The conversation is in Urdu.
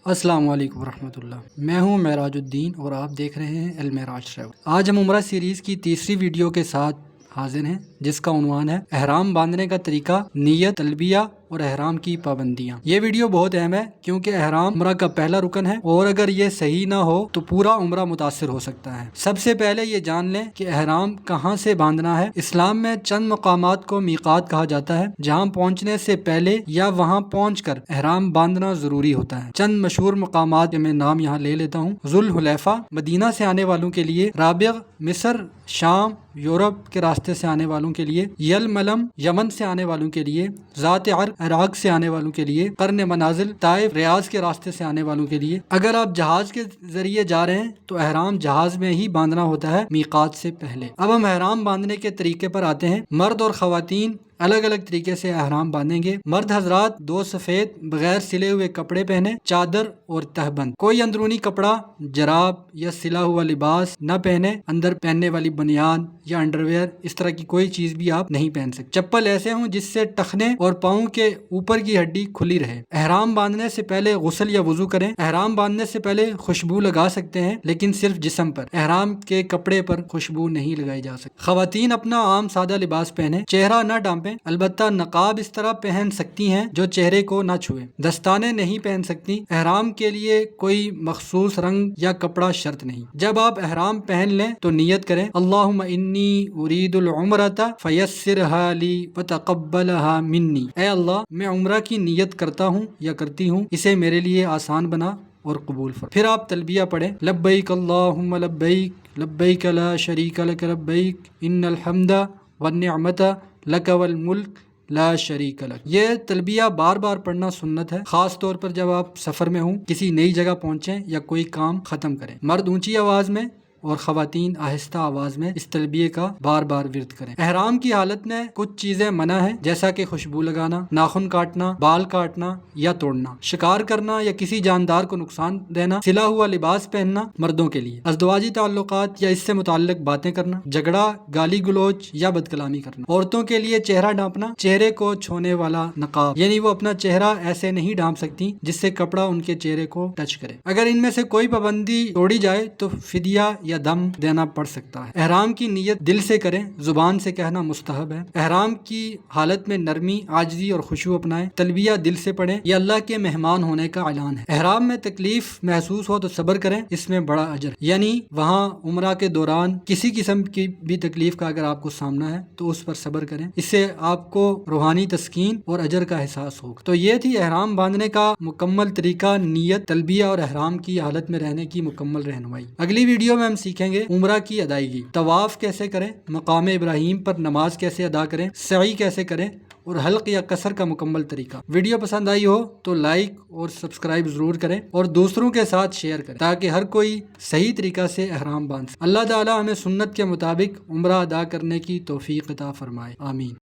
السلام علیکم ورحمۃ اللہ، میں ہوں معراج الدین اور آپ دیکھ رہے ہیں المعراج ٹریول۔ آج ہم عمرہ سیریز کی تیسری ویڈیو کے ساتھ حاضر ہیں جس کا عنوان ہے احرام باندھنے کا طریقہ، نیت، تلبیہ اور احرام کی پابندیاں۔ یہ ویڈیو بہت اہم ہے کیونکہ احرام عمرہ کا پہلا رکن ہے اور اگر یہ صحیح نہ ہو تو پورا عمرہ متاثر ہو سکتا ہے۔ سب سے پہلے یہ جان لیں کہ احرام کہاں سے باندھنا ہے۔ اسلام میں چند مقامات کو میقات کہا جاتا ہے جہاں پہنچنے سے پہلے یا وہاں پہنچ کر احرام باندھنا ضروری ہوتا ہے۔ چند مشہور مقامات کے میں نام یہاں لے لیتا ہوں۔ ذوالحلیفہ مدینہ سے آنے والوں کے لیے، رابغ مصر شام یورپ کے راستے سے آنے والوں کے لیے، یلملم یمن سے آنے والوں کے لیے، ذات عرق عراق سے آنے والوں کے لیے، قرن منازل طائف ریاض کے راستے سے آنے والوں کے لیے۔ اگر آپ جہاز کے ذریعے جا رہے ہیں تو احرام جہاز میں ہی باندھنا ہوتا ہے میقات سے پہلے۔ اب ہم احرام باندھنے کے طریقے پر آتے ہیں۔ مرد اور خواتین الگ الگ طریقے سے احرام باندھیں گے۔ مرد حضرات 2 سفید بغیر سلے ہوئے کپڑے پہنے، چادر اور تہبند۔ کوئی اندرونی کپڑا، جراب یا سلا ہوا لباس نہ پہنے۔ اندر پہننے والی بنیان یا انڈرویئر اس طرح کی کوئی چیز بھی آپ نہیں پہن سکتے۔ چپل ایسے ہوں جس سے ٹخنے اور پاؤں کے اوپر کی ہڈی کھلی رہے۔ احرام باندھنے سے پہلے غسل یا وضو کریں۔ احرام باندھنے سے پہلے خوشبو لگا سکتے ہیں لیکن صرف جسم پر، احرام کے کپڑے پر خوشبو نہیں لگائی جا سکتی۔ خواتین اپنا عام سادہ لباس پہنیں، چہرہ نہ ڈانپیں، البتہ نقاب اس طرح پہن سکتی ہیں جو چہرے کو نہ چھوئے۔ دستانے نہیں پہن سکتی۔ احرام کے لیے کوئی مخصوص رنگ یا کپڑا شرط نہیں۔ جب آپ احرام پہن لیں تو نیت کریں، اللہم انی ارید العمرۃ فیسرھا لی وتقبلھا منی۔ اے اللہ، میں عمرہ کی نیت کرتا ہوں یا کرتی ہوں، اسے میرے لیے آسان بنا اور قبول فرما۔ پھر آپ تلبیہ پڑھیں، لبیک اللہم لبیک، لبیک لا شریک لک لبیک، ان الحمد والنعمت لک والملک لا شریک لک۔ یہ تلبیہ بار بار پڑھنا سنت ہے، خاص طور پر جب آپ سفر میں ہوں، کسی نئی جگہ پہنچیں یا کوئی کام ختم کریں۔ مرد اونچی آواز میں اور خواتین آہستہ آواز میں اس تلبیہ کا بار بار ورد کریں۔ احرام کی حالت میں کچھ چیزیں منع ہیں جیسا کہ خوشبو لگانا، ناخن کاٹنا، بال کاٹنا یا توڑنا، شکار کرنا یا کسی جاندار کو نقصان دینا، سلا ہوا لباس پہننا مردوں کے لیے، ازدواجی تعلقات یا اس سے متعلق باتیں کرنا، جھگڑا، گالی گلوچ یا بدکلامی کرنا۔ عورتوں کے لیے چہرہ ڈھانپنا، چہرے کو چھونے والا نقاب، یعنی وہ اپنا چہرہ ایسے نہیں ڈھانپ سکتی جس سے کپڑا ان کے چہرے کو ٹچ کرے۔ اگر ان میں سے کوئی پابندی توڑی جائے تو فدیہ یا دم دینا پڑ سکتا ہے۔ احرام کی نیت دل سے کریں، زبان سے کہنا مستحب ہے۔ احرام کی حالت میں نرمی، عاجزی اور خشوع اپنائیں۔ تلبیہ دل سے پڑھیں، یہ اللہ کے مہمان ہونے کا اعلان ہے۔ احرام میں تکلیف محسوس ہو تو صبر کریں، اس میں بڑا اجر ہے۔ یعنی وہاں عمرہ کے دوران کسی قسم کی بھی تکلیف کا اگر آپ کو سامنا ہے تو اس پر صبر کریں، اس سے آپ کو روحانی تسکین اور اجر کا احساس ہوگا۔ تو یہ تھی احرام باندھنے کا مکمل طریقہ، نیت، تلبیہ اور احرام کی حالت میں رہنے کی مکمل رہنمائی۔ اگلی ویڈیو میں ہم سیکھیں گے عمرہ کی ادائیگی، طواف کیسے کریں، مقام ابراہیم پر نماز کیسے ادا کریں، سعی کیسے کریں اور حلق یا قصر کا مکمل طریقہ۔ ویڈیو پسند آئی ہو تو لائک اور سبسکرائب ضرور کریں اور دوسروں کے ساتھ شیئر کریں تاکہ ہر کوئی صحیح طریقہ سے احرام باندھ سکے۔ اللہ تعالی ہمیں سنت کے مطابق عمرہ ادا کرنے کی توفیق عطا فرمائے، آمین۔